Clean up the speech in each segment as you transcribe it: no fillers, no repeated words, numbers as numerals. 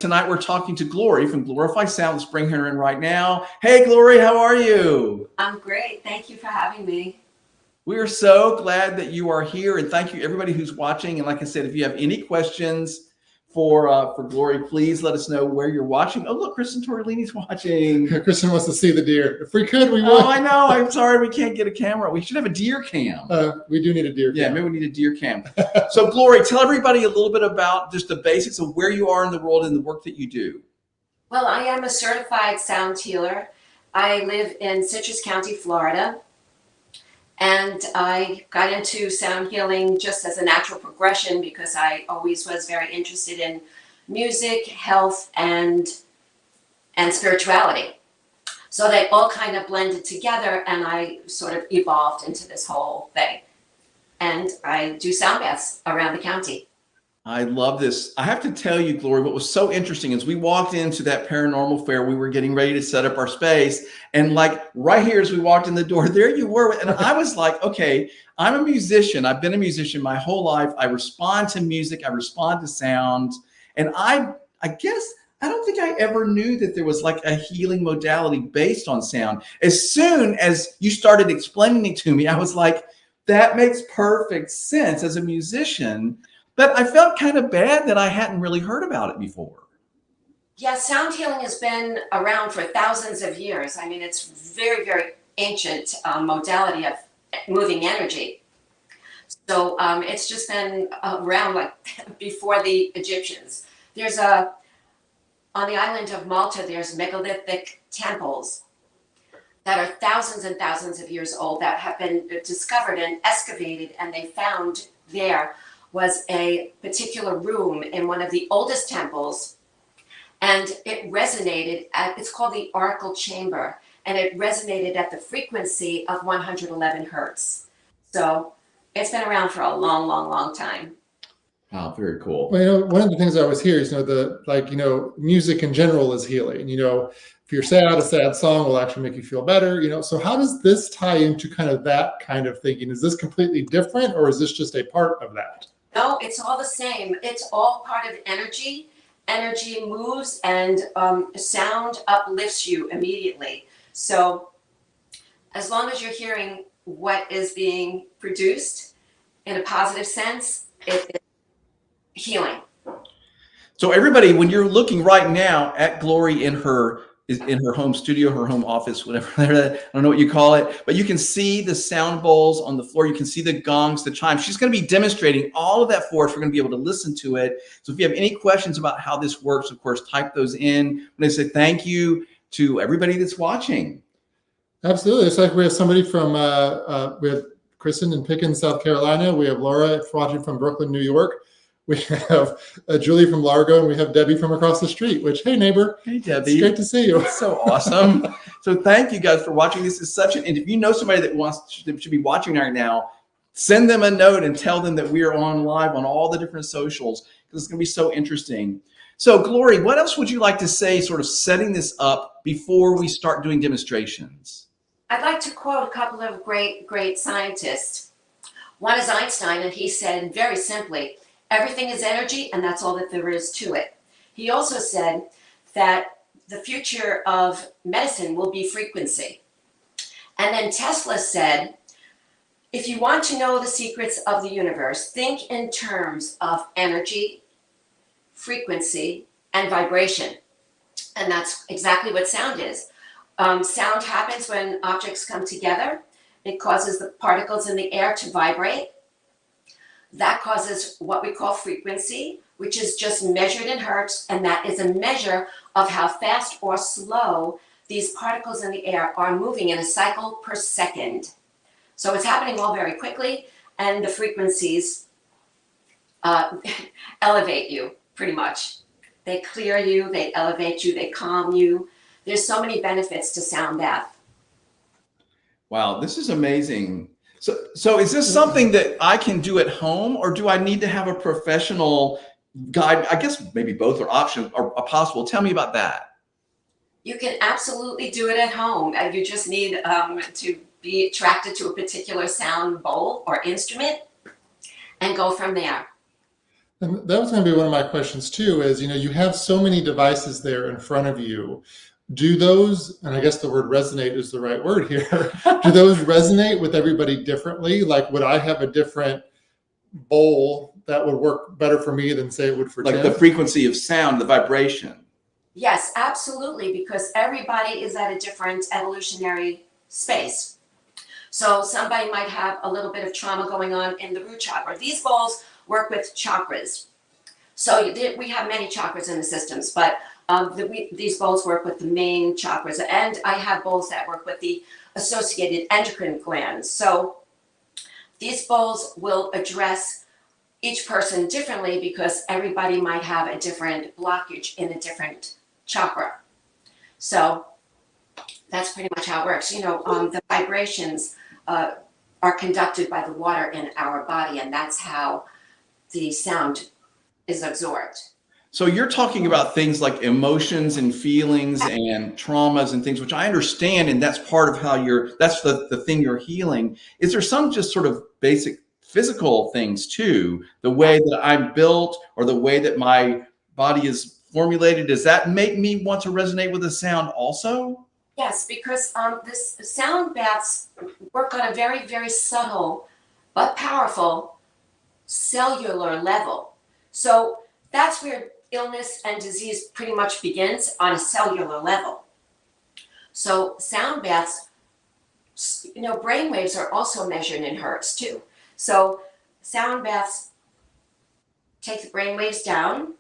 tonight we're talking to Glory from Glorify Sound. Let's bring her in right now. Hey, Glory, how are you? I'm great. Thank you for having me. We are so glad that you are here, and thank you everybody who's watching. And like I said, if you have any questions for Glory, please let us know where you're watching. Oh, look, Kristen Torellini's watching. Kristen wants to see the deer. If we could, we would. Oh, I know. I'm sorry we can't get a camera. We should have a deer cam. We do need a deer cam. Yeah, maybe we need a deer cam. So, Glory, tell everybody a little bit about just the basics of where you are in the world and the work that you do. Well, I am a certified sound healer. I live in Citrus County, Florida. And I got into sound healing just as a natural progression because I always was very interested in music, health, and spirituality. So they all kind of blended together, and I sort of evolved into this whole thing. And I do sound baths around the county. I love this. I have to tell you, Glory, what was so interesting is we walked into that paranormal fair. We were getting ready to set up our space. And like right here, as we walked in the door, there you were. And I was like, okay, I'm a musician. I've been a musician my whole life. I respond to music. I respond to sound. And I guess I don't think I ever knew that there was like a healing modality based on sound. As soon as you started explaining it to me, I was like, that makes perfect sense as a musician. But I felt kind of bad that I hadn't really heard about it before. Yeah, sound healing has been around for thousands of years. I mean, it's very, very ancient modality of moving energy. So it's just been around like before the Egyptians. There's on the island of Malta, there's megalithic temples that are thousands and thousands of years old that have been discovered and excavated, and they found there was a particular room in one of the oldest temples, and it resonated it's called the oracle chamber, and it resonated at the frequency of 111 hertz. So it's been around for a long, long, long time. Wow, very cool. Well, one of the things I always hear is, music in general is healing. If you're sad, a sad song will actually make you feel better. So how does this tie into kind of that kind of thinking? Is this completely different, or is this just a part of that? No, it's all the same. It's all part of energy. Energy moves, and sound uplifts you immediately. So as long as you're hearing what is being produced in a positive sense, it is healing. So everybody, when you're looking right now at Glory in her home studio, her home office, whatever, I don't know what you call it, but you can see the sound bowls on the floor. You can see the gongs, the chimes. She's going to be demonstrating all of that for us. We're going to be able to listen to it. So if you have any questions about how this works, of course, type those in. I'm going to say thank you to everybody that's watching. Absolutely. It's like we have somebody from, we have Kristen in Pickens, South Carolina. We have Laura watching from Brooklyn, New York. We have Julie from Largo, and we have Debbie from across the street, which, hey, neighbor. Hey, Debbie. It's great to see you. That's so awesome. So thank you guys for watching. This is and if you know somebody that should be watching right now, send them a note and tell them that we are on live on all the different socials, because it's going to be so interesting. So Glory, what else would you like to say, sort of setting this up before we start doing demonstrations? I'd like to quote a couple of great, great scientists. One is Einstein, and he said very simply, everything is energy, and that's all that there is to it. He also said that the future of medicine will be frequency. And then Tesla said, if you want to know the secrets of the universe, think in terms of energy, frequency, and vibration. And that's exactly what sound is. Sound happens when objects come together. It causes the particles in the air to vibrate. That causes what we call frequency, which is just measured in hertz, and that is a measure of how fast or slow these particles in the air are moving in a cycle per second. So it's happening all very quickly, and the frequencies elevate you, pretty much. They clear you, they elevate you, they calm you. There's so many benefits to sound bath. Wow, this is amazing. So is this something that I can do at home, or do I need to have a professional guide? I guess maybe both are options are possible. Tell me about that. You can absolutely do it at home. You just need to be attracted to a particular sound bowl or instrument and go from there. And that was going to be one of my questions too, is, you have so many devices there in front of you. Do those, and I guess the word resonate is the right word here, do those resonate with everybody differently? Like, would I have a different bowl that would work better for me than say it would for Like Tim? the frequency of sound, the vibration. Yes, absolutely, because everybody is at a different evolutionary space. So somebody might have a little bit of trauma going on in the root chakra. These bowls work with chakras. So we have many chakras in the systems, but these bowls work with the main chakras. And I have bowls that work with the associated endocrine glands. So these bowls will address each person differently because everybody might have a different blockage in a different chakra. So that's pretty much how it works. The vibrations are conducted by the water in our body, and that's how the sound is absorbed. So you're talking about things like emotions and feelings and traumas and things, which I understand, and that's part of how that's the thing you're healing. Is there some just sort of basic physical things too? The way that I'm built or the way that my body is formulated, does that make me want to resonate with the sound also? Yes, because this sound baths work on a very, very subtle but powerful cellular level. So that's where illness and disease pretty much begins, on a cellular level. So sound baths, brain waves are also measured in hertz too. So sound baths take the brain waves down,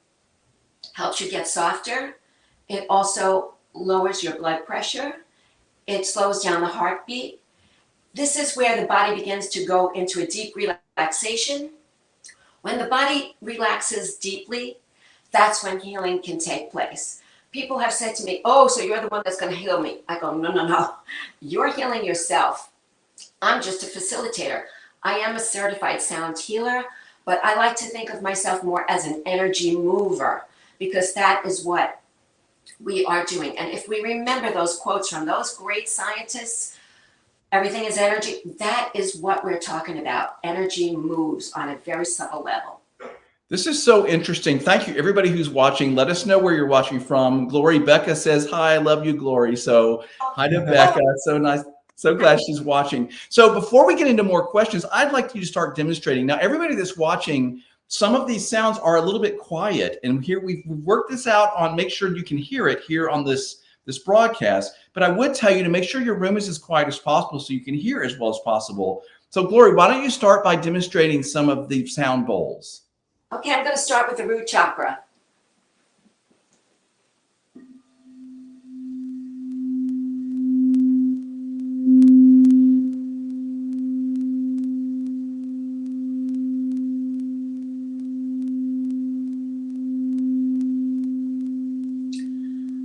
helps you get softer. It also lowers your blood pressure. It slows down the heartbeat. This is where the body begins to go into a deep relaxation. When the body relaxes deeply, that's when healing can take place. People have said to me, "Oh, so you're the one that's going to heal me." I go, "No, no, no. You're healing yourself. I'm just a facilitator. I am a certified sound healer, but I like to think of myself more as an energy mover, because that is what we are doing." And if we remember those quotes from those great scientists, everything is energy, that is what we're talking about. Energy moves on a very subtle level. This is so interesting. Thank you, everybody who's watching. Let us know where you're watching from. Glory Becca says, "Hi, I love you, Glory." So hi to Becca. So nice. So glad she's watching. So before we get into more questions, I'd like you to start demonstrating. Now, everybody that's watching, some of these sounds are a little bit quiet. And here we've worked this out on make sure you can hear it here on this broadcast. But I would tell you to make sure your room is as quiet as possible so you can hear as well as possible. So Glory, why don't you start by demonstrating some of the sound bowls? Okay, I'm going to start with the root chakra.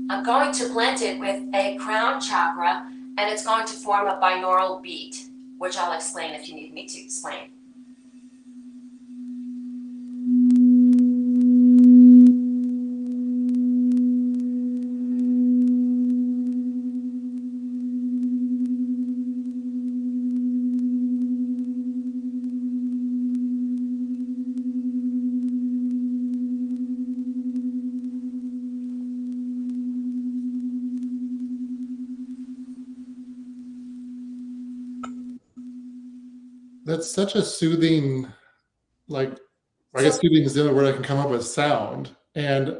I'm going to blend it with a crown chakra, and it's going to form a binaural beat, which I'll explain if you need me to explain. That's such a soothing, like, I guess soothing is the only word I can come up with, sound. And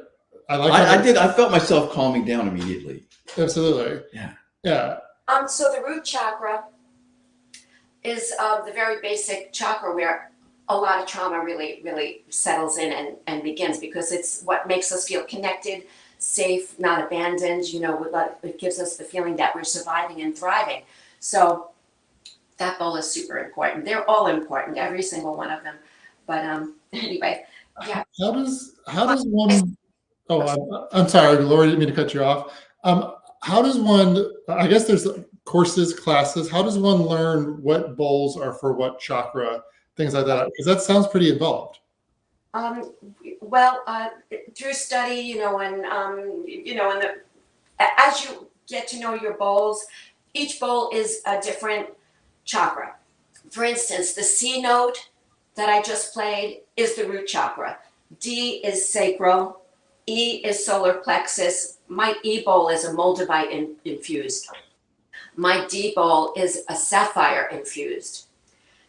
I like I felt myself calming down immediately. Absolutely. Yeah. Yeah. So the root chakra is the very basic chakra where a lot of trauma really, really settles in and begins, because it's what makes us feel connected, safe, not abandoned. It gives us the feeling that we're surviving and thriving. So that bowl is super important. They're all important, every single one of them. But anyway, yeah. How does one? Oh, I'm sorry, Lori, didn't mean to cut you off. How does one? I guess there's courses, classes. How does one learn what bowls are for what chakra, things like that? Because that sounds pretty involved. Through study, as you get to know your bowls, each bowl is a different chakra. For instance, the C note that I just played is the root chakra. D is sacral. E is solar plexus. My E bowl is a moldavite infused. My D bowl is a sapphire infused.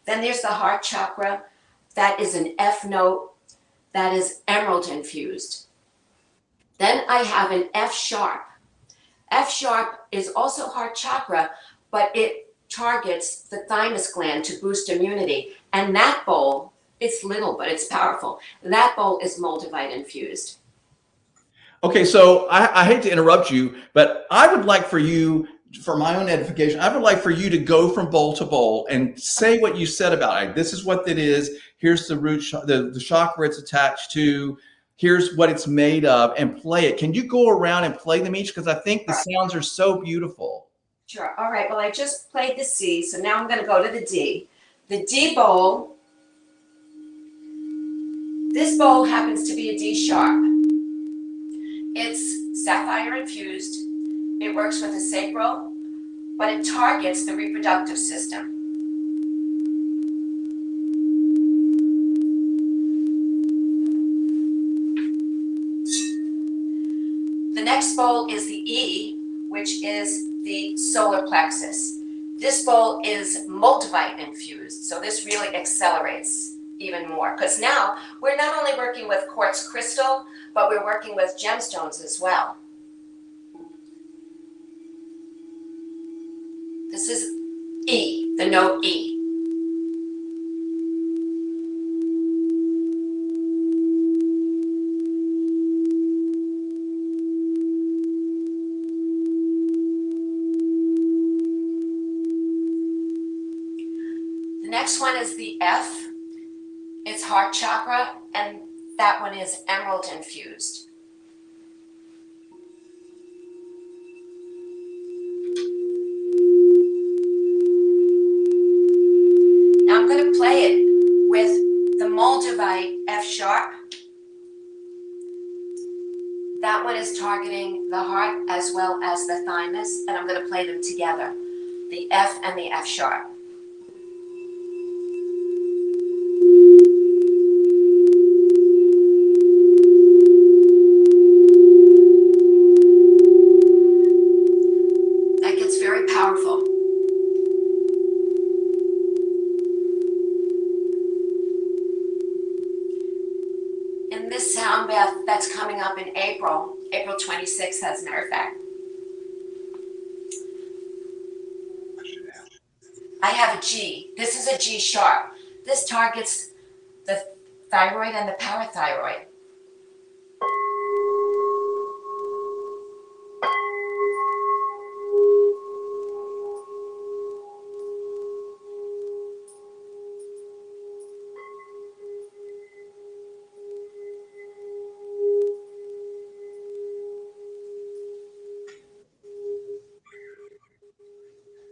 Then there's the heart chakra. That is an F note. That is emerald infused. Then I have an F sharp. F sharp is also heart chakra, but it targets the thymus gland to boost immunity. And that bowl, it's little, but it's powerful. That bowl is moldavite infused. Okay, so I hate to interrupt you, but I would like for you, for my own edification, I would like for you to go from bowl to bowl and say what you said about it. This is what it is. Here's the root, the chakra it's attached to. Here's what it's made of, and play it. Can you go around and play them each? Because I think the sounds are so beautiful. Sure. All right. Well, I just played the C, so now I'm going to go to the D. The D bowl. This bowl happens to be a D sharp. It's sapphire infused. It works with the sacral, but it targets the reproductive system. The next bowl is the E, which is the solar plexus. This bowl is moldavite infused, so this really accelerates even more, because now we're not only working with quartz crystal, but we're working with gemstones as well. This is E, the note E. The next one is the F. It's heart chakra, and that one is emerald infused. Now I'm going to play it with the moldavite F sharp. That one is targeting the heart as well as the thymus, and I'm going to play them together, the F and the F sharp. That gets very powerful. In this sound bath that's coming up in April 26th, as a matter of fact, I have a G. This is a G sharp. This targets the thyroid and the parathyroid.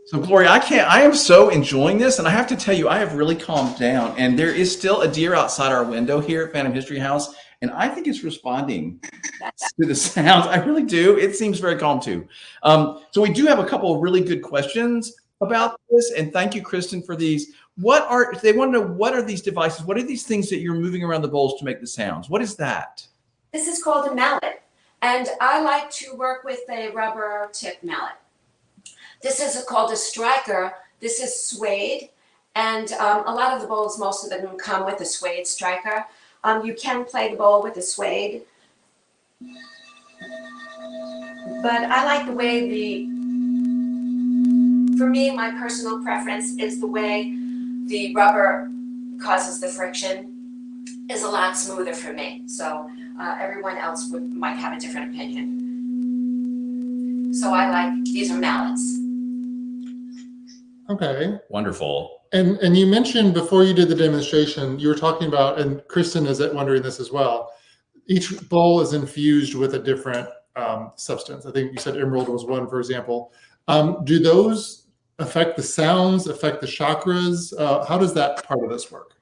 So Gloria, I am so enjoying this, and I have to tell you, I have really calmed down, and there is still a deer outside our window here at Phantom History House, and I think it's responding to the sounds. I really do. It seems very calm too. So we do have a couple of really good questions about this, and thank you, Kristen, for these. They want to know, what are these devices? What are these things that you're moving around the bowls to make the sounds? What is that? This is called a mallet, and I like to work with a rubber tip mallet. This is called a striker. This is suede, and a lot of the bowls, most of them come with a suede striker. You can play the bowl with the suede, but I like the way for me, my personal preference is the way the rubber causes the friction is a lot smoother for me. So everyone else might have a different opinion. So I like, these are mallets. Okay. Wonderful. And you mentioned before you did the demonstration, you were talking about, and Kristen is wondering this as well, each bowl is infused with a different substance. I think you said emerald was one, for example. Do those affect the sounds, affect the chakras? How does that part of this work?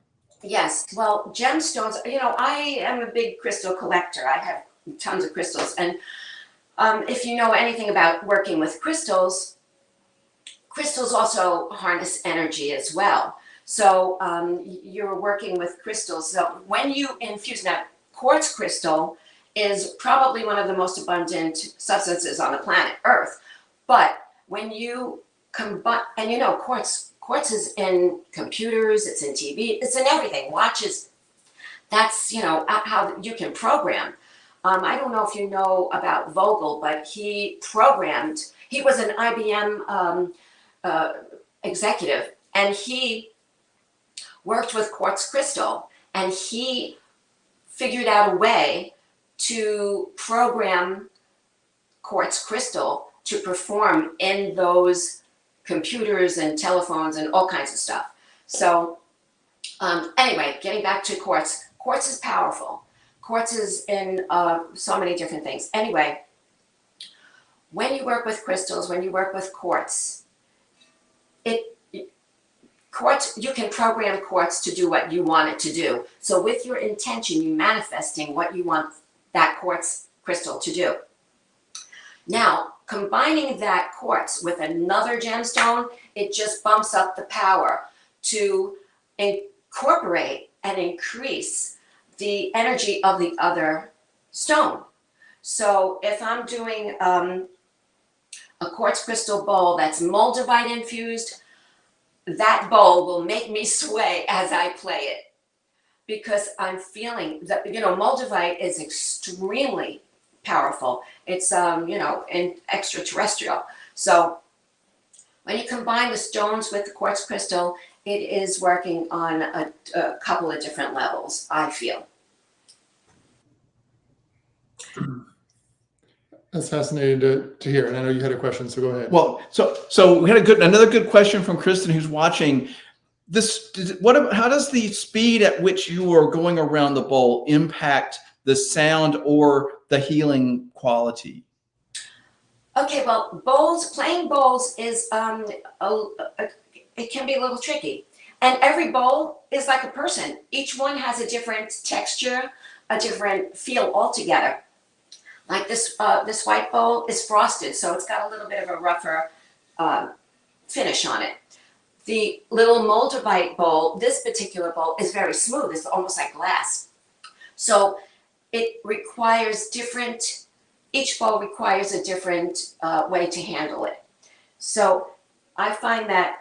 Yes, well, gemstones, I am a big crystal collector. I have tons of crystals. And if you know anything about working with crystals, crystals also harness energy as well. So you're working with crystals. So when you infuse, now quartz crystal is probably one of the most abundant substances on the planet Earth. But when you combine, and you know, quartz is in computers, it's in TV, it's in everything, watches. That's, you know, how you can program. I don't know if you know about Vogel, but he was an IBM executive, and he worked with quartz crystal, and he figured out a way to program quartz crystal to perform in those computers and telephones and all kinds of stuff. So anyway, getting back to quartz is powerful. Quartz is in so many different things. Anyway, when you work with crystals, when you work with quartz, you can program quartz to do what you want it to do. So with your intention, you're manifesting what you want that quartz crystal to do. Now, combining that quartz with another gemstone, it just bumps up the power to incorporate and increase the energy of the other stone. So if I'm doing a quartz crystal bowl that's moldavite infused, that bowl will make me sway as I play it, because I'm feeling that, you know, moldavite is extremely powerful. It's, you know, extraterrestrial. So when you combine the stones with the quartz crystal, it is working on a couple of different levels, I feel. That's fascinating to hear. And I know you had a question, so go ahead. Well, so we had another good question from Kristen, who's watching. How does the speed at which you are going around the bowl impact the sound or the healing quality? Okay, well, playing bowls is, it can be a little tricky. And every bowl is like a person. Each one has a different texture, a different feel altogether. Like this white bowl is frosted, so it's got a little bit of a rougher finish on it. The little moldavite bowl, this particular bowl, is very smooth. It's almost like glass. So it requires each bowl requires a different way to handle it. So I find that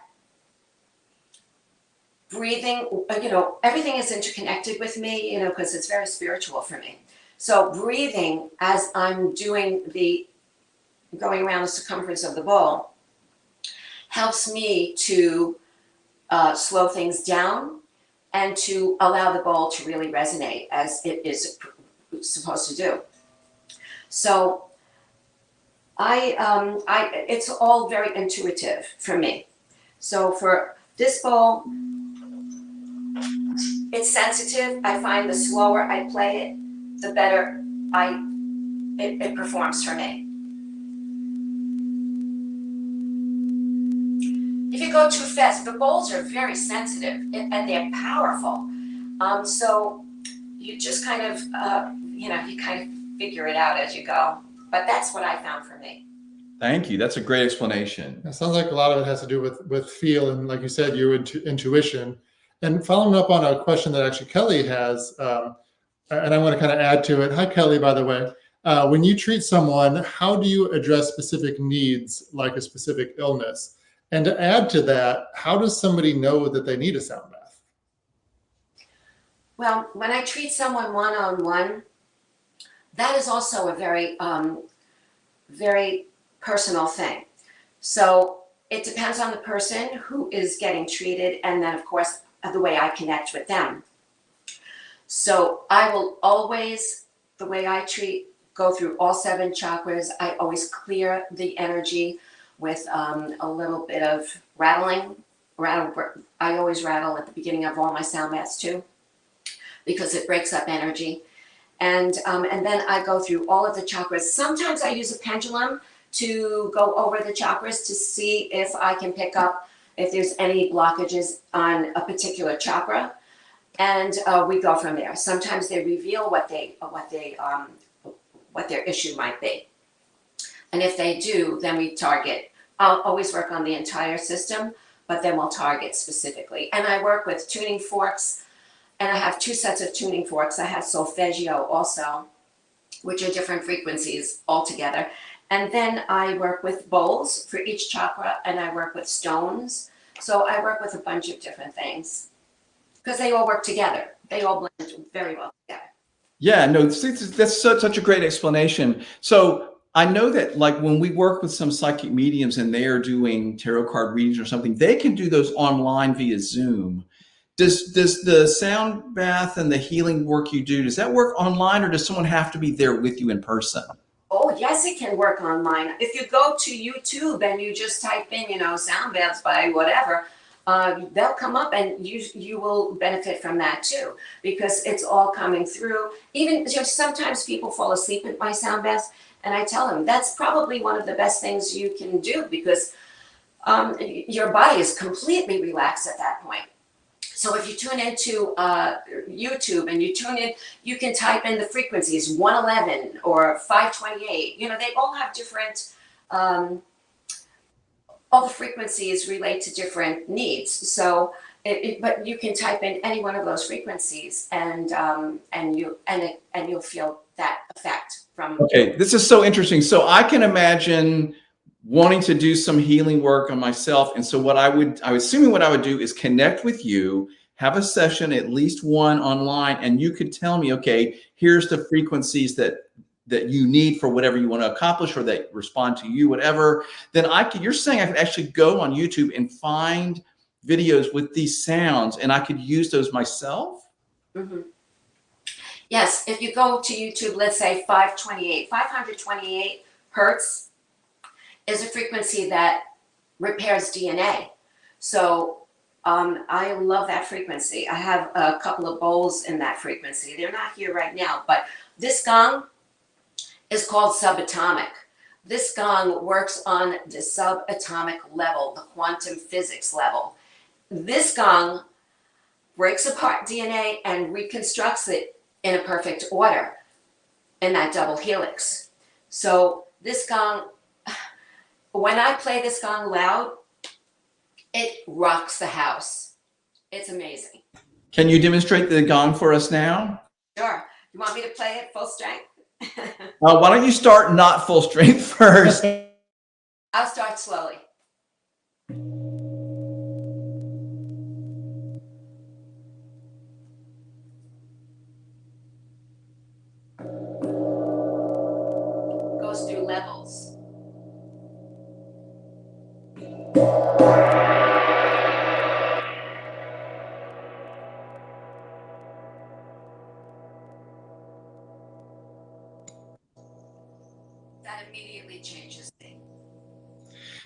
breathing, you know, everything is interconnected with me, you know, because it's very spiritual for me. So breathing as I'm going around the circumference of the bowl helps me to slow things down and to allow the bowl to really resonate as it is supposed to do. So it's all very intuitive for me. So for this bowl, it's sensitive. I find the slower I play it, the better it performs for me. If you go too fast, the bowls are very sensitive and they're powerful. So you just kind of, you know, you kind of figure it out as you go. But that's what I found for me. Thank you. That's a great explanation. It sounds like a lot of it has to do with feel and, like you said, your intuition. And following up on a question that actually Kelly has, and I want to kind of add to it. Hi, Kelly, by the way. When you treat someone, how do you address specific needs, like a specific illness? And to add to that, how does somebody know that they need a sound bath? Well, when I treat someone one-on-one, that is also a very, very personal thing. So it depends on the person who is getting treated, and then, of course, the way I connect with them. So I will always, the way I treat, go through all 7 chakras. I always clear the energy with a little bit of rattling. I always rattle at the beginning of all my sound baths too, because it breaks up energy. And then I go through all of the chakras. Sometimes I use a pendulum to go over the chakras to see if I can pick up if there's any blockages on a particular chakra. And we go from there. Sometimes they reveal what their issue might be. And if they do, then we target. I'll always work on the entire system, but then we'll target specifically. And I work with tuning forks And I have 2 sets of tuning forks. I have solfeggio also, which are different frequencies altogether. And then I work with bowls for each chakra, and I work with stones. So I work with a bunch of different things because they all work together. They all blend very well together. Yeah, no, that's such a great explanation. So I know that like when we work with some psychic mediums and they are doing tarot card readings or something, they can do those online via Zoom. Does the sound bath and the healing work you do, does that work online, or does someone have to be there with you in person? Oh, yes, it can work online. If you go to YouTube and you just type in, sound baths by whatever, they'll come up, and you will benefit from that too, because it's all coming through. Even sometimes people fall asleep at my sound baths, and I tell them that's probably one of the best things you can do, because your body is completely relaxed at that point. So if you tune into YouTube and you can type in the frequencies 111 or 528. They all have different, all the frequencies relate to different needs. So, but you can type in any one of those frequencies, and you'll feel that effect from. Okay, this is so interesting. So I can imagine wanting to do some healing work on myself. And so I'm assuming what I would do is connect with you, have a session, at least one online, and you could tell me, okay, here's the frequencies that you need for whatever you want to accomplish, or that respond to you, whatever. Then you're saying I could actually go on YouTube and find videos with these sounds, and I could use those myself? Mm-hmm. Yes, if you go to YouTube, let's say 528 hertz is a frequency that repairs DNA. So I love that frequency. I have a couple of bowls in that frequency. They're not here right now, but this gong is called subatomic. This gong works on the subatomic level, the quantum physics level. This gong breaks apart DNA and reconstructs it in a perfect order in that double helix. So this gong, when I play this gong loud, it rocks the house. It's amazing. Can you demonstrate the gong for us now? Sure. You want me to play it full strength? Why don't you start not full strength first? I'll start slowly. Goes through levels. That immediately changes things.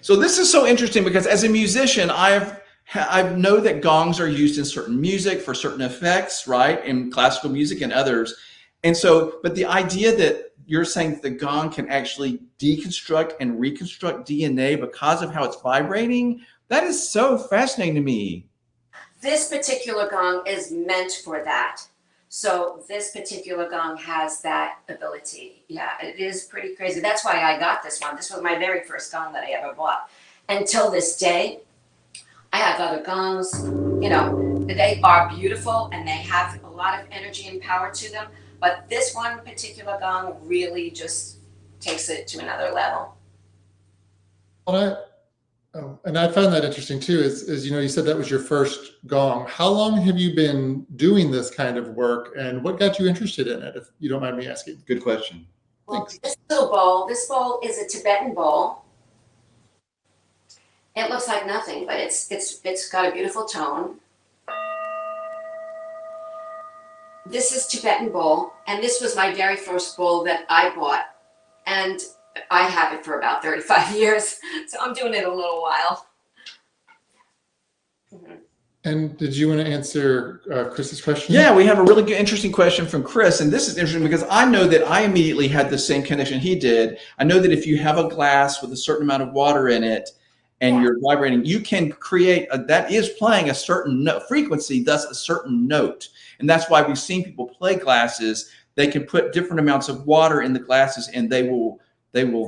So this is so interesting, because as a musician, I know that gongs are used in certain music for certain effects, right? In classical music and others. And so, but the idea that you're saying that the gong can actually deconstruct and reconstruct DNA because of how it's vibrating, that is so fascinating to me. This particular gong is meant for that. So this particular gong has that ability. Yeah, it is pretty crazy. That's why I got this one. This was my very first gong that I ever bought. Until this day, I have other gongs, they are beautiful and they have a lot of energy and power to them. But this one particular gong really just takes it to another level. And I found that interesting too, is you said that was your first gong. How long have you been doing this kind of work, and what got you interested in it, if you don't mind me asking? Good question. Well, this bowl is a Tibetan bowl. It looks like nothing, but it's got a beautiful tone. This is Tibetan bowl, and this was my very first bowl that I bought, and I have it for about 35 years, so I'm doing it a little while. Mm-hmm. And did you want to answer Chris's question? Yeah, we have a really good, interesting question from Chris. And this is interesting because I know that I immediately had the same connection he did. I know that if you have a glass with a certain amount of water in it and you're vibrating, you can create, that is playing a certain frequency, thus a certain note. And that's why we've seen people play glasses. They can put different amounts of water in the glasses and they will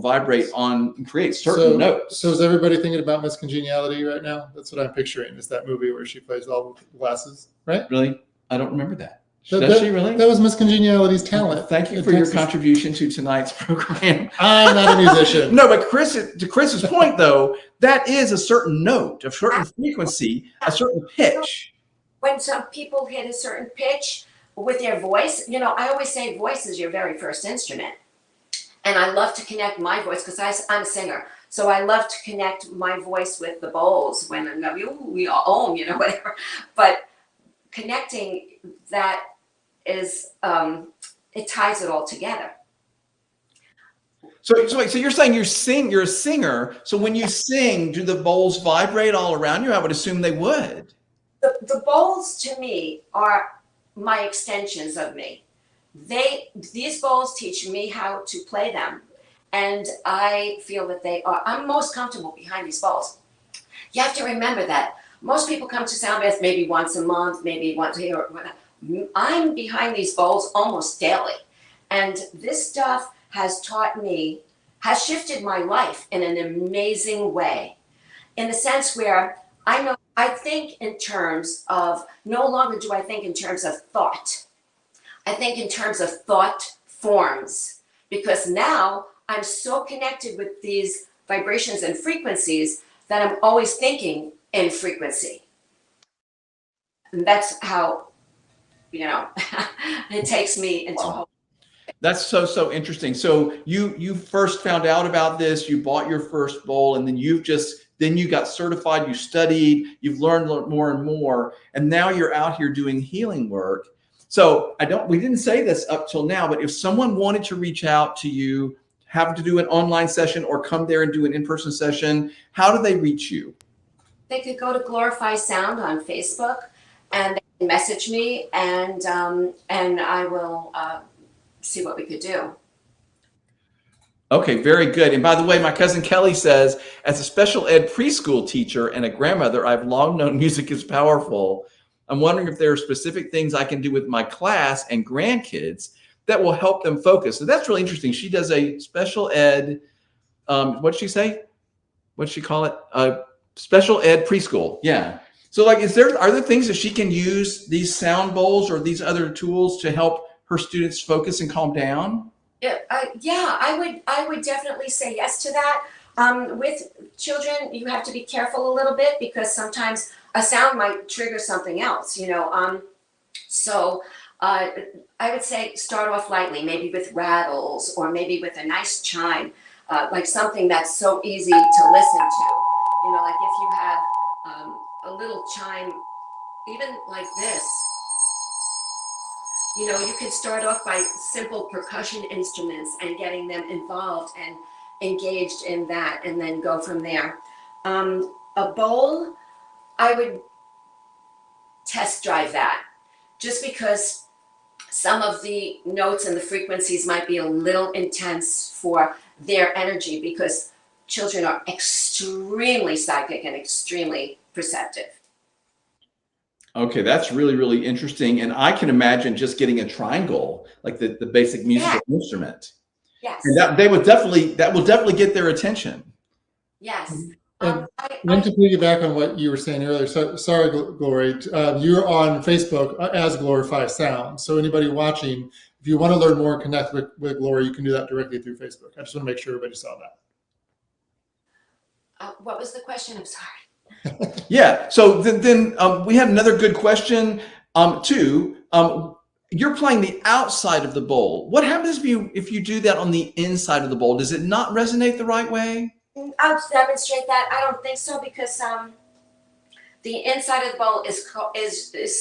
vibrate on and create certain notes. So is everybody thinking about Miss Congeniality right now? That's what I'm picturing, is that movie where she plays all the glasses, right? Really? I don't remember that. That, Does that- she really? That was Miss Congeniality's talent. Thank you in for your Texas. contribution to tonight's program. I'm not a musician. No, but to Chris's point, though, that is a certain note, a certain frequency, a certain pitch. When some people hit a certain pitch with their voice, you know, I always say voice is your very first instrument. And I love to connect my voice because I'm a singer. So I love to connect my voice with the bowls when I'm going, ooh, we all, you know, whatever. But connecting that is, it ties it all together. So you're saying you're a singer. So when you sing, do the bowls vibrate all around you? I would assume they would. The bowls to me are my extensions of me. These bowls teach me how to play them. And I feel that I'm most comfortable behind these bowls. You have to remember that most people come to Sound Bath maybe once a month, maybe once a year, or whatever. I'm behind these bowls almost daily. And this stuff has shifted my life in an amazing way. In the sense where I think in terms of, no longer do I think in terms of thought. I think in terms of thought forms. Because now I'm so connected with these vibrations and frequencies that I'm always thinking in frequency. And that's how, you know, it takes me into a whole. That's so interesting. So you first found out about this, you bought your first bowl, and then you got certified, you studied, you've learned more and more, and now you're out here doing healing work. So we didn't say this up till now, but if someone wanted to reach out to you, have to do an online session or come there and do an in-person session, how do they reach you? They could go to Glorify Sound on Facebook and they can message me, and I will see what we could do. Okay, very good. And by the way, my cousin Kelly says, as a special ed preschool teacher and a grandmother, I've long known music is powerful. I'm wondering if there are specific things I can do with my class and grandkids that will help them focus. So that's really interesting. She does a special ed, what did she say? What did she call it? Special ed preschool. Yeah. So like, are there things that she can use these sound bowls or these other tools to help her students focus and calm down? Yeah, I would definitely say yes to that. With children, you have to be careful a little bit because sometimes a sound might trigger something else, you know. So I would say start off lightly, maybe with rattles or maybe with a nice chime, like something that's so easy to listen to. You know, like if you have a little chime, even like this. You know, you can start off by simple percussion instruments and getting them involved and engaged in that, and then go from there. A bowl, I would test drive that, just because some of the notes and the frequencies might be a little intense for their energy, because children are extremely psychic and extremely perceptive. Okay, that's really, really interesting. And I can imagine just getting a triangle, like the basic musical instrument. Yes. And that will definitely get their attention. Yes. And to piggyback on what you were saying earlier, so, sorry, Glory, you're on Facebook as Glorify Sound. So anybody watching, if you want to learn more and connect with Glory, you can do that directly through Facebook. I just want to make sure everybody saw that. What was the question? I'm sorry. Yeah. So then we had another good question too. You're playing the outside of the bowl. What happens if you do that on the inside of the bowl? Does it not resonate the right way? I'll demonstrate that. I don't think so, because the inside of the bowl is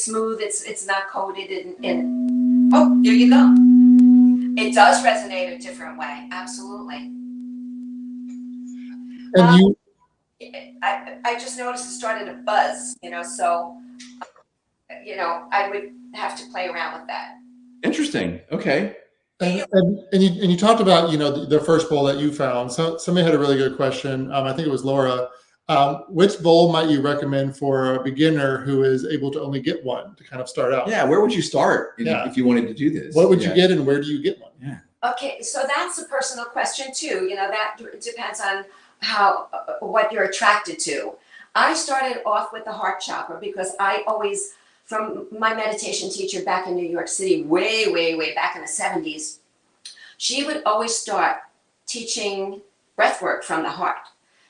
smooth. It's not coated in. Oh, there you go. It does resonate a different way. Absolutely. And I just noticed it started to buzz, you know, so, you know, I would have to play around with that. Interesting. Okay. And you talked about, you know, the first bowl that you found. So somebody had a really good question. I think it was Laura. Which bowl might you recommend for a beginner who is able to only get one to kind of start out? Yeah. Where would you start if you wanted to do this? What would you get and where do you get one? Yeah. Okay. So that's a personal question too. You know, that depends on what you're attracted to. I started off with the heart chakra because I always from my meditation teacher back in New York City, way, way, way back in the 70s. She would always start teaching breath work from the heart.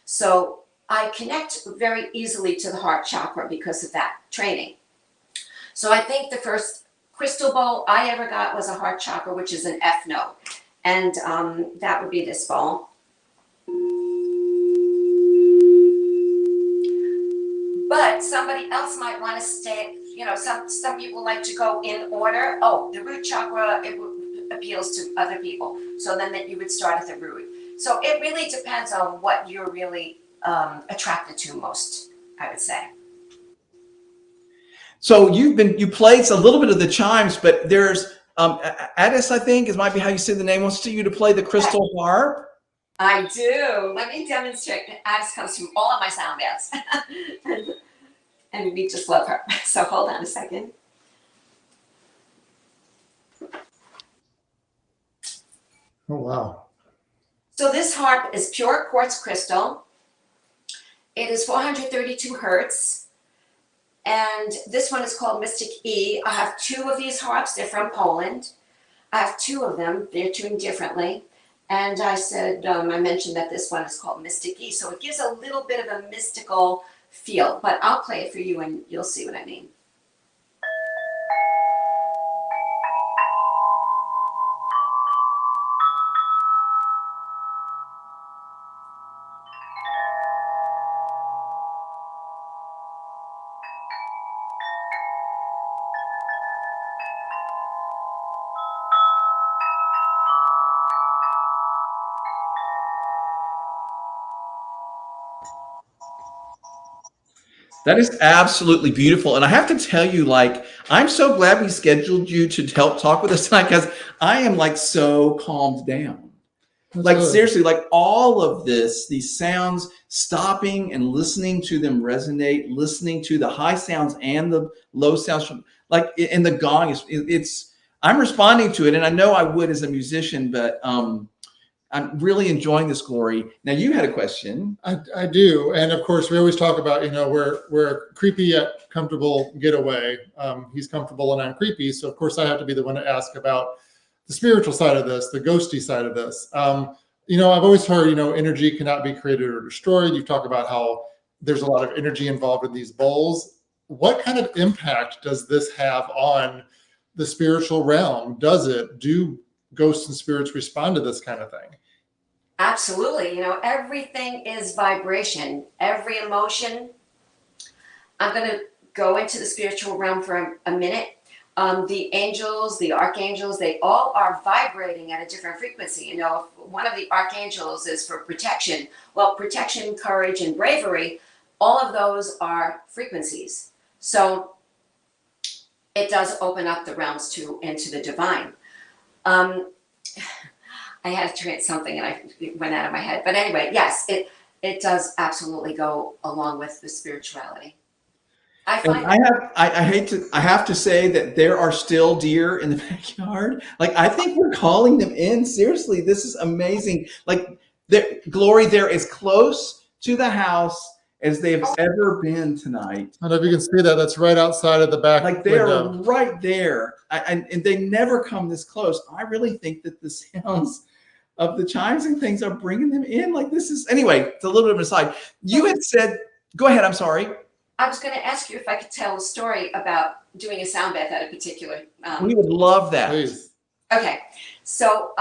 So I connect very easily to the heart chakra because of that training. So I think the first crystal ball I ever got was a heart chakra, which is an F note. And that would be this ball. But somebody else might want to stay, you know, some people like to go in order. Oh, the root chakra, it appeals to other people. So then that you would start at the root. So it really depends on what you're really attracted to most, I would say. So you played a little bit of the chimes, but there's Addis, I think, is might be how you say the name, wants you to play the crystal harp. I do. Let me demonstrate. Addis comes from all of my sound baths. and we just love her. So hold on a second. Oh, wow. So this harp is pure quartz crystal. It is 432 hertz. And this one is called Mystic E. I have two of these harps. They're from Poland. I have two of them. They're tuned differently. And I said, I mentioned that this one is called Mystic E. So it gives a little bit of a mystical feel. But I'll play it for you and you'll see what I mean. That is absolutely beautiful. And I have to tell you, like, I'm so glad we scheduled you to help talk with us tonight because I am like so calmed down. That's Like good. seriously, like all of this, these sounds, stopping and listening to them resonate, listening to the high sounds and the low sounds from like in the gong, it's I'm responding to it. And I know I would as a musician, but I'm really enjoying this, Glory. Now you had a question. I do, and of course we always talk about, you know, we're a creepy yet comfortable getaway. He's comfortable and I'm creepy, so of course I have to be the one to ask about the spiritual side of this, the ghosty side of this. You know, I've always heard, you know, energy cannot be created or destroyed. You talk about how there's a lot of energy involved in these bowls. What kind of impact does this have on the spiritual realm? Do ghosts and spirits respond to this kind of thing? Absolutely. You know, everything is vibration. Every emotion. I'm going to go into the spiritual realm for a minute. The angels, the archangels, they all are vibrating at a different frequency. You know, if one of the archangels is for protection. Well, protection, courage, and bravery, all of those are frequencies. So it does open up the realms into the divine. I had to create something and it went out of my head. But anyway, yes, it does absolutely go along with the spirituality. I have to say that there are still deer in the backyard. Like I think we're calling them in. Seriously, this is amazing. Like Glory, they're as close to the house as they've ever been tonight. I don't know if you can see that. That's right outside of the back Like they are window. right there, and they never come this close. I really think that the sounds of the chimes and things are bringing them in. Like this is anyway. It's a little bit of an aside. You had said, "Go ahead." I'm sorry. I was going to ask you if I could tell a story about doing a sound bath at a particular. We would love that. Please. Okay, so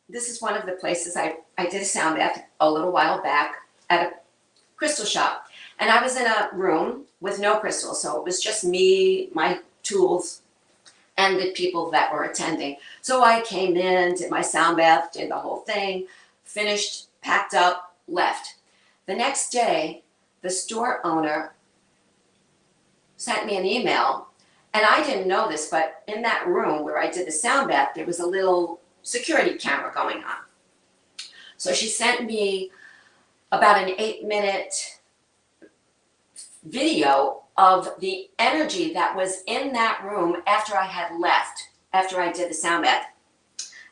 this is one of the places I did a sound bath a little while back at a crystal shop, and I was in a room with no crystals, so it was just me, my tools, and the people that were attending. So I came in, did my sound bath, did the whole thing, finished, packed up, left. The next day, the store owner sent me an email, and I didn't know this, but in that room where I did the sound bath, there was a little security camera going on. So she sent me about an 8-minute video of the energy that was in that room after I had left, after I did the sound bath.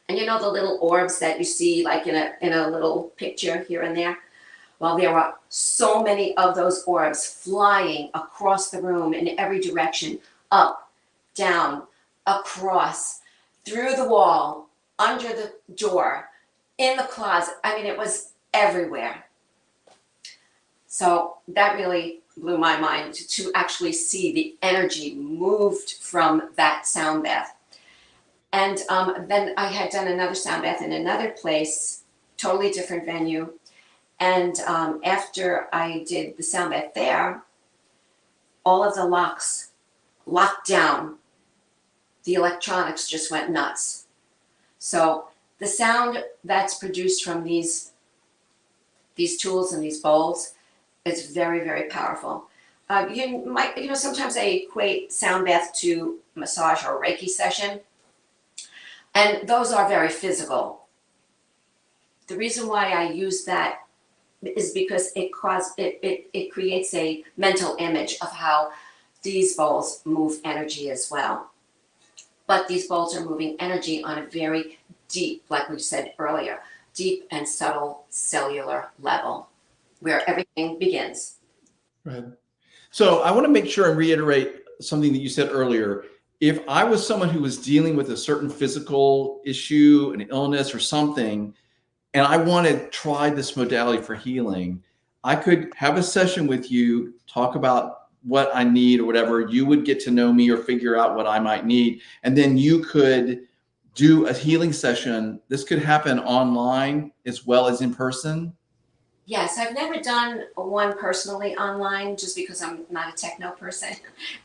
And you know the little orbs that you see like in a little picture here and there? Well, there were so many of those orbs flying across the room in every direction, up, down, across, through the wall, under the door, in the closet. I mean, it was everywhere. So that really blew my mind to actually see the energy moved from that sound bath. And then I had done another sound bath in another place, totally different venue. And after I did the sound bath there, all of the locks locked down. The electronics just went nuts. So the sound that's produced from these tools and these bowls is very, very powerful. You might, sometimes I equate sound bath to massage or Reiki session, and those are very physical. The reason why I use that is because it creates a mental image of how these bowls move energy as well. But these bowls are moving energy on a very deep, like we said earlier, deep and subtle cellular level where everything begins. Right. So I want to make sure and reiterate something that you said earlier. If I was someone who was dealing with a certain physical issue, an illness or something, and I want to try this modality for healing, I could have a session with you, talk about what I need or whatever. You would get to know me or figure out what I might need. And then you could do a healing session. This could happen online as well as in person. Yes, I've never done one personally online just because I'm not a techno person.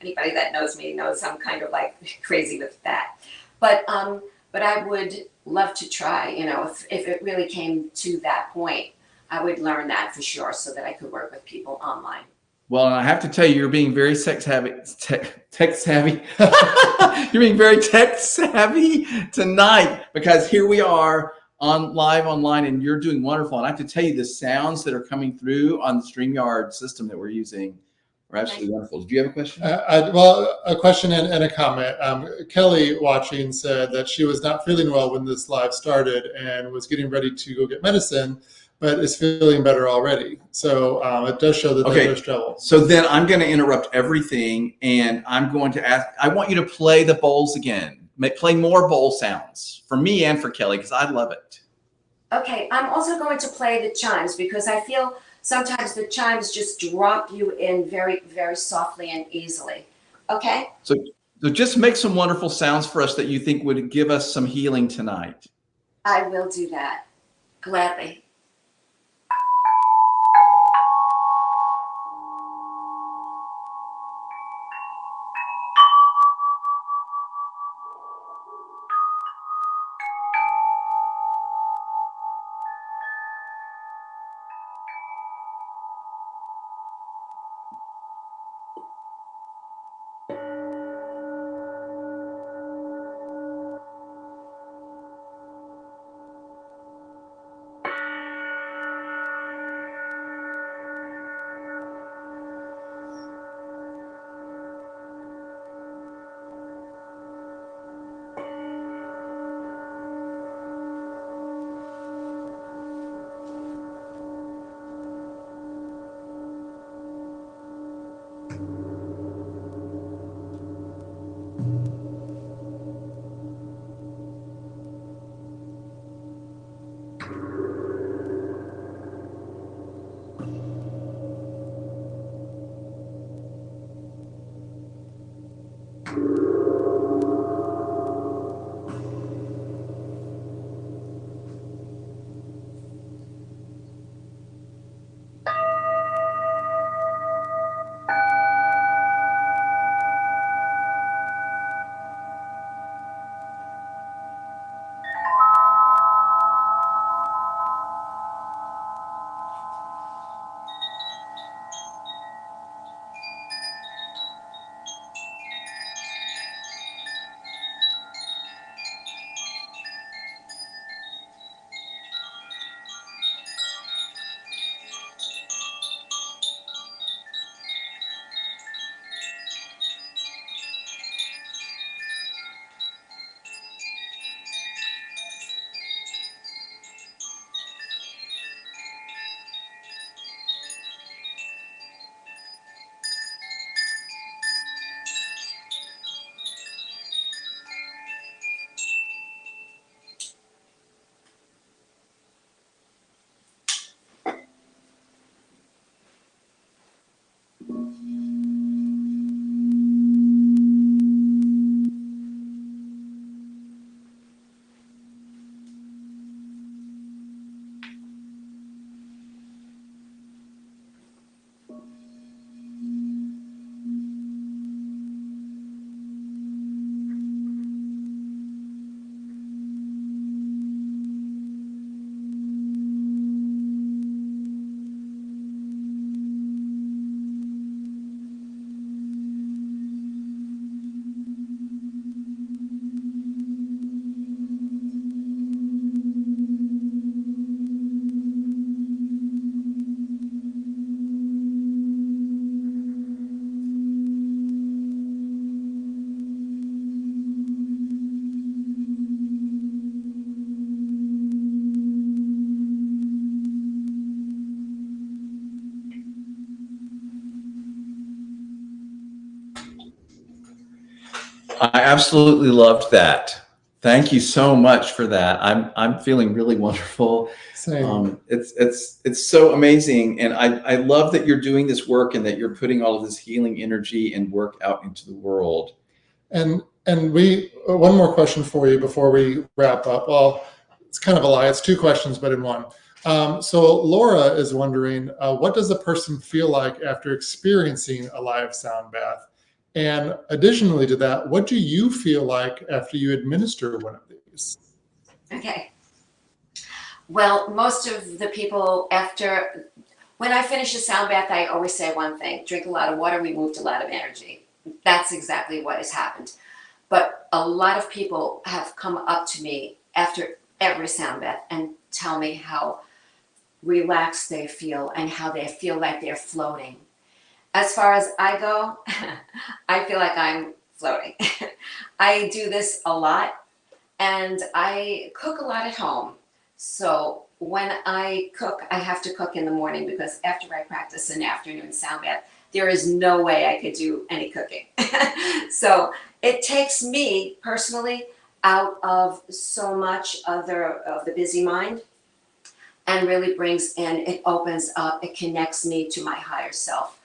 Anybody that knows me knows I'm kind of like crazy with that. But I would love to try, if it really came to that point, I would learn that for sure so that I could work with people online. Well, and I have to tell you, you're being very tech savvy. You're being very tech savvy tonight because here we are on live online and you're doing wonderful. And I have to tell you, the sounds that are coming through on the StreamYard system that we're using are absolutely wonderful. Do you have a question? Well, a question and a comment. Kelly watching said that she was not feeling well when this live started and was getting ready to go get medicine, but is feeling better already. So it does show that there's trouble. So then I'm going to interrupt everything and I'm going to ask, I want you to play the bowls again. Play more bowl sounds for me and for Kelly because I love it. Okay, I'm also going to play the chimes because I feel sometimes the chimes just drop you in very, very softly and easily. Okay? So just make some wonderful sounds for us that you think would give us some healing tonight. I will do that gladly. I absolutely loved that. Thank you so much for that. I'm feeling really wonderful. Same. It's so amazing, and I love that you're doing this work and that you're putting all of this healing energy and work out into the world. And we one more question for you before we wrap up. Well, it's kind of a lie. It's two questions, but in one. So Laura is wondering, what does a person feel like after experiencing a live sound bath? And additionally to that, what do you feel like after you administer one of these? Okay. Well, most of the people when I finish a sound bath, I always say one thing: drink a lot of water, removed a lot of energy. That's exactly what has happened. But a lot of people have come up to me after every sound bath and tell me how relaxed they feel and how they feel like they're floating. As far as I go, I feel like I'm floating. I do this a lot, and I cook a lot at home. So when I cook, I have to cook in the morning, because after I practice an afternoon sound bath, there is no way I could do any cooking. So it takes me personally out of so much of the busy mind, and really brings in, it opens up, it connects me to my higher self,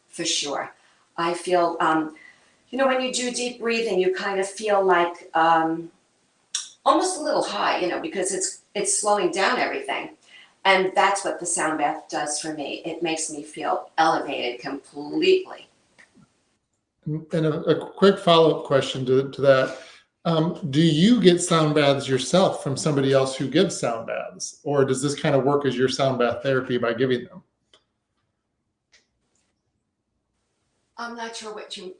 for sure. I feel, when you do deep breathing, you kind of feel like almost a little high, because it's slowing down everything. And that's what the sound bath does for me. It makes me feel elevated completely. And a quick follow-up question to that. Do you get sound baths yourself from somebody else who gives sound baths? Or does this kind of work as your sound bath therapy by giving them? I'm not sure what you.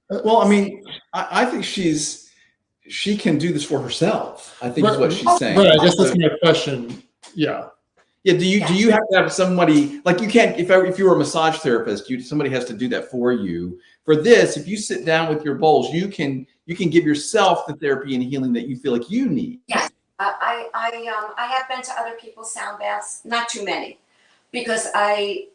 Well, I mean, I think she can do this for herself, I think, is what she's saying. Right, I guess that's my question. Yeah. Yeah. Do you have to have somebody, like, you can't, if you were a massage therapist, somebody has to do that for you. For this, if you sit down with your bowls, you can give yourself the therapy and healing that you feel like you need. Yes. I have been to other people's sound baths, not too many, because I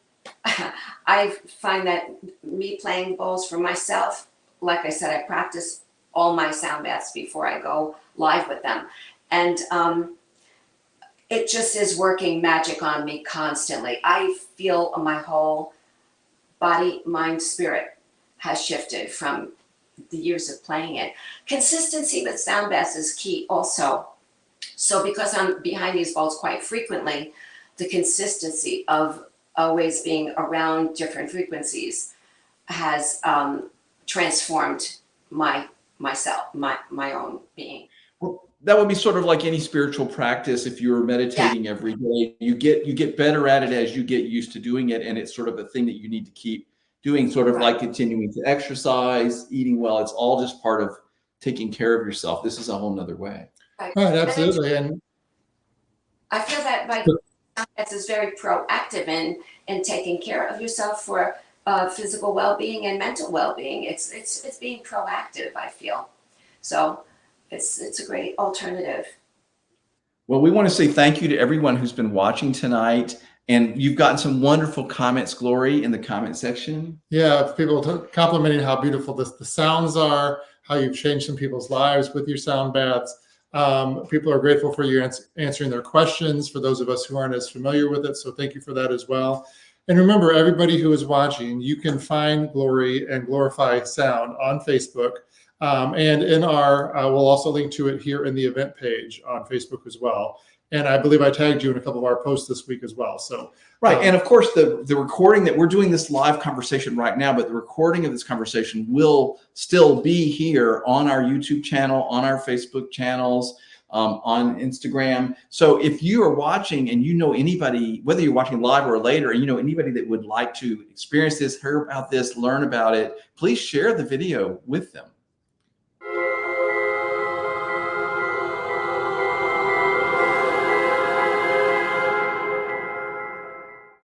find that me playing bowls for myself, like I said, I practice all my sound baths before I go live with them. And it just is working magic on me constantly. I feel my whole body, mind, spirit has shifted from the years of playing it. Consistency with sound baths is key also. So because I'm behind these bowls quite frequently, the consistency of always being around different frequencies has transformed myself, my own being. Well, that would be sort of like any spiritual practice. If you're meditating every day, you get better at it as you get used to doing it, and it's sort of a thing that you need to keep doing, sort of like continuing to exercise, eating well. It's all just part of taking care of yourself. This is a whole nother way. Right, absolutely. And I feel that my practice is very proactive in taking care of yourself for physical well-being and mental well-being. It's being proactive, I feel. So it's a great alternative. Well, we want to say thank you to everyone who's been watching tonight. And you've gotten some wonderful comments, Glory, in the comment section. Yeah, people complimenting how beautiful the sounds are, how you've changed some people's lives with your sound baths. People are grateful for you answering their questions, for those of us who aren't as familiar with it. So thank you for that as well. And remember, everybody who is watching, you can find Glory and Glorify Sound on Facebook. And in we'll also link to it here in the event page on Facebook as well. And I believe I tagged you in a couple of our posts this week as well. So right. And of course, the recording that we're doing this live conversation right now, but the recording of this conversation will still be here on our YouTube channel, on our Facebook channels, on Instagram. So if you are watching and you know anybody, whether you're watching live or later, and you know anybody that would like to experience this, hear about this, learn about it, please share the video with them.